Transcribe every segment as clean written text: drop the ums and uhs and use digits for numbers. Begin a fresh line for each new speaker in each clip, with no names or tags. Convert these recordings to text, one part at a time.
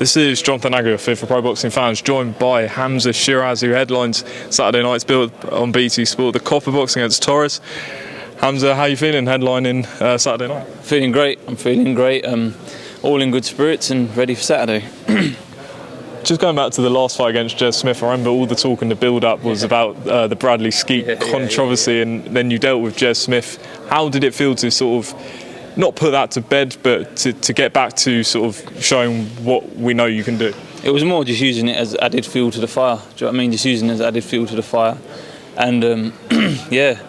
This is Jonathan Agger for Pro Boxing Fans, joined by Hamzah Sheeraz, who headlines Saturday night's build on BT Sport, the Copper Boxing against Torres. Hamzah, how are you feeling headlining Saturday night?
Feeling great. I'm feeling great. All in good spirits and ready for Saturday.
Just going back to the last fight against Jez Smith, I remember all the talk and the build-up was about the Bradley Skeet controversy, and then you dealt with Jez Smith. How did it feel to sort of not put that to bed, but to get back to sort of showing what we know you can do?
It was more just using it as added fuel to the fire. Do you know what I mean? Just using it as added fuel to the fire. And yeah,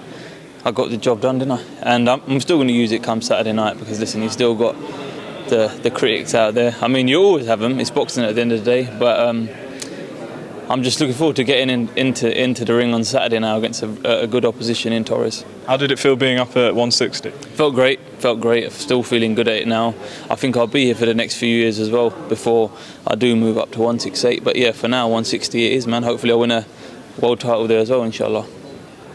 I got the job done, didn't I? And I'm still going to use it come Saturday night because, listen, you've still got the critics out there. I mean, you always have them. It's boxing at the end of the day. But I'm just looking forward to getting into the ring on Saturday now against a good opposition in Torres.
How did it feel being up at 160?
Felt great. I'm still feeling good at it now. I think I'll be here for the next few years as well before I do move up to 168. But yeah, for now, 160 it is, man. Hopefully I'll win a world title there as well, inshallah.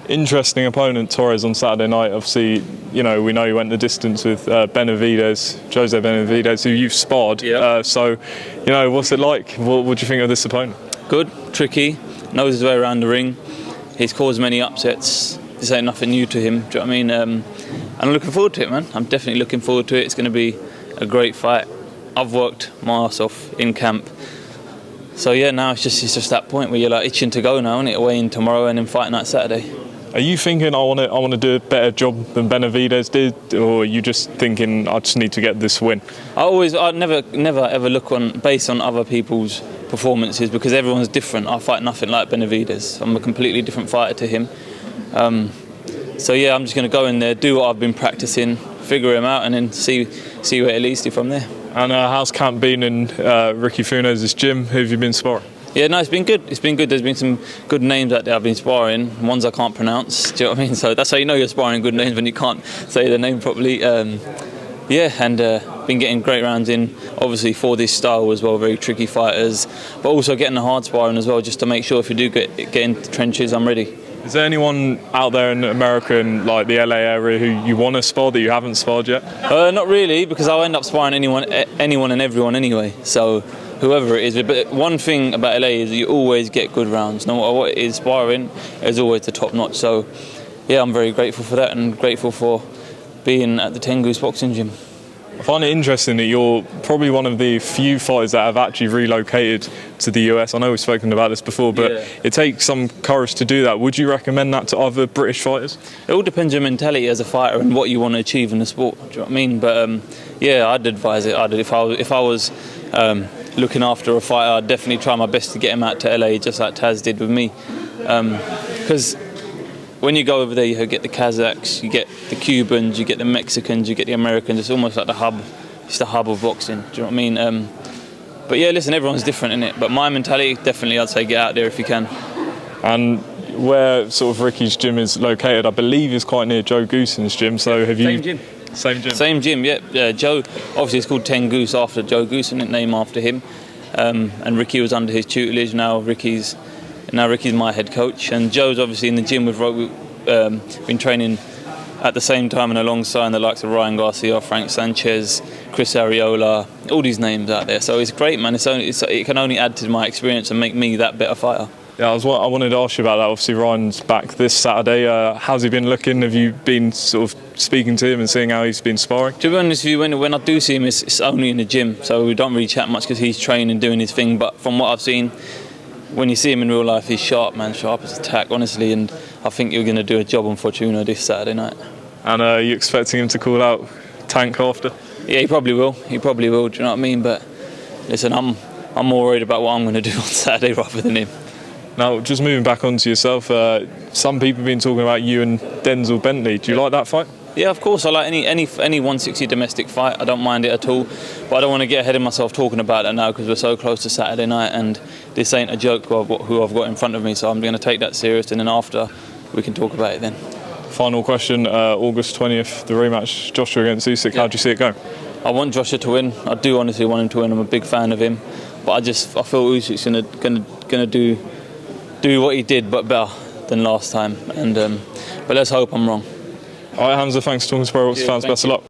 Interesting opponent, Torres, on Saturday night. Obviously, you know, we know you went the distance with Jose Benavidez, who you've sparred.
Yeah.
So, you know, what's it like? What do you think of this opponent?
Good, tricky, knows his way around the ring. He's caused many upsets. This ain't nothing new to him, do you know what I mean? And I'm looking forward to it, man. I'm definitely looking forward to it. It's going to be a great fight. I've worked my ass off in camp. So yeah, now it's just that point where you're like itching to go now, isn't it? Away in tomorrow and then fight night Saturday.
Are you thinking I want to do a better job than Benavidez did, or are you just thinking I just need to get this win? I never ever look based on other people's performances because everyone's different. I fight nothing like Benavidez. I'm a completely different fighter to him. So yeah, I'm just going to go in there, do what I've been practicing, figure him out, and then see where it leads to from there. And how's camp been in Ricky Funez's gym? Who have you been sparring?
Yeah, no, it's been good. It's been good. There's been some good names out there I've been sparring, ones I can't pronounce. Do you know what I mean? So that's how you know you're sparring good names, when you can't say the name properly. Yeah, and been getting great rounds in, obviously for this style as well, very tricky fighters, but also getting the hard sparring as well, just to make sure if you do get into the trenches, I'm ready.
Is there anyone out there in America and like the LA area who you want to spar that you haven't sparred yet?
Not really, because I'll end up sparring anyone and everyone anyway. So whoever it is. But one thing about LA is you always get good rounds. No matter what it is, sparring is always the top notch. So yeah, I'm very grateful for that and grateful for being at the Ten Goose Boxing Gym.
I find it interesting that you're probably one of the few fighters that have actually relocated to the US. I know we've spoken about this before, but It takes some courage to do that. Would you recommend that to other British fighters?
It all depends on your mentality as a fighter and what you want to achieve in the sport. Do you know what I mean? But yeah, I'd advise it. If I was looking after a fighter, I'd definitely try my best to get him out to LA, just like Taz did with me. Because when you go over there, you get the Kazakhs, you get the Cubans, you get the Mexicans, you get the Americans. It's almost like the hub. It's the hub of boxing. Do you know what I mean? But yeah, listen, everyone's different in it. But my mentality, definitely, I'd say get out there if you can.
And where sort of Ricky's gym is located, I believe, is quite near Joe Gooson's gym. So have you?
Same gym.
Same gym.
Same gym. Yeah. Joe. Obviously, it's called Ten Goose after Joe Gooson, named after him. And Ricky was under his tutelage. Now Ricky's my head coach, and Joe's obviously in the gym with. We've been training at the same time and alongside the likes of Ryan Garcia, Frank Sanchez, Chris Arreola, all these names out there. So it's great, man. It can only add to my experience and make me that better fighter. Yeah,
I wanted to ask you about that. Obviously, Ryan's back this Saturday. How's he been looking? Have you been sort of speaking to him and seeing how he's been sparring?
To be honest with you, when I do see him, it's only in the gym, so we don't really chat much because he's training and doing his thing. But from what I've seen, when you see him in real life, he's sharp, man, sharp as a tack, honestly, and I think you're going to do a job on Fortuna this Saturday night. And
are you expecting him to call out Tank after?
Yeah, he probably will. Do you know what I mean? But listen, I'm more worried about what I'm going to do on Saturday rather than him.
Now, just moving back onto yourself, some people have been talking about you and Denzel Bentley. Do you like that fight?
Yeah, of course. I like any 160 domestic fight. I don't mind it at all. But I don't want to get ahead of myself talking about that now because we're so close to Saturday night and this ain't a joke who I've got in front of me. So I'm going to take that serious, and then after we can talk about it then.
Final question, August 20th, the rematch, Joshua against Usyk. Yeah. How do you see it going?
I want Joshua to win. I do honestly want him to win. I'm a big fan of him. But I feel Usyk's going to do what he did, but better than last time. And but let's hope I'm wrong.
All right, Hamzah, thanks for talking to Pro Boxing Fans. Best of luck.